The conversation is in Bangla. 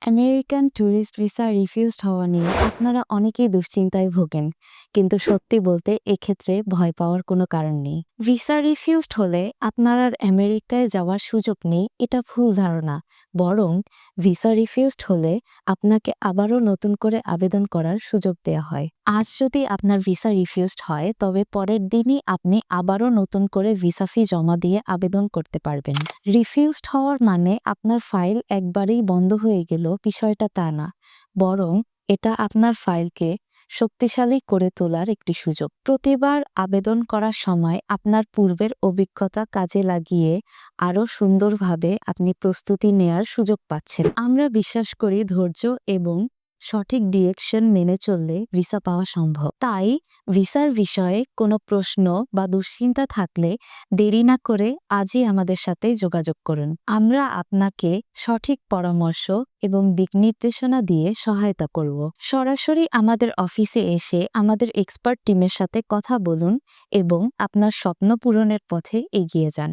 আমেরিকান ট্যুরিস্ট ভিসা রিফিউজড হওয়া নিয়ে আপনারা অনেকেই দুশ্চিন্তায় ভোগেন। কিন্তু সত্যি বলতে এক্ষেত্রে ভয় পাওয়ার কোনো কারণ নেই। ভিসা রিফিউজড হলে আপনার আর আমেরিকায় যাওয়ার সুযোগ নেই, এটা ভুল ধারণা। বরং ভিসা রিফিউজড হলে আপনাকে আবারও নতুন করে আবেদন করার সুযোগ দেয়া হয়। আজ যদি আপনার ভিসা রিফিউজড হয়, তবে পরের দিনই আপনি আবারও নতুন করে ভিসা ফি জমা দিয়ে আবেদন করতে পারবেন। রিফিউজড হওয়ার মানে আপনার ফাইল একবারেই বন্ধ হয়ে গেল, বিষয়টা তা না। বরং এটা আপনার ফাইলকে শক্তিশালী করে তোলার একটি সুযোগ। প্রতিবার আবেদন করার সময় আপনার পূর্বের অভিজ্ঞতা কাজে লাগিয়ে আরও সুন্দরভাবে আপনি প্রস্তুতি নেয়ার সুযোগ পাচ্ছেন। আমরা বিশ্বাস করি ধৈর্য এবং সঠিক ডিরেকশন মেনে চললে ভিসা পাওয়া সম্ভব। তাই ভিসার বিষয়ে কোনো প্রশ্ন বা দুশ্চিন্তা থাকলে দেরি না করে আজই আমাদের সাথে যোগাযোগ করুন। আমরা আপনাকে সঠিক পরামর্শ এবং দিক নির্দেশনা দিয়ে সহায়তা করব। সরাসরি আমাদের অফিসে এসে আমাদের এক্সপার্ট টিমের সাথে কথা বলুন এবং আপনার স্বপ্ন পূরণের পথে এগিয়ে যান।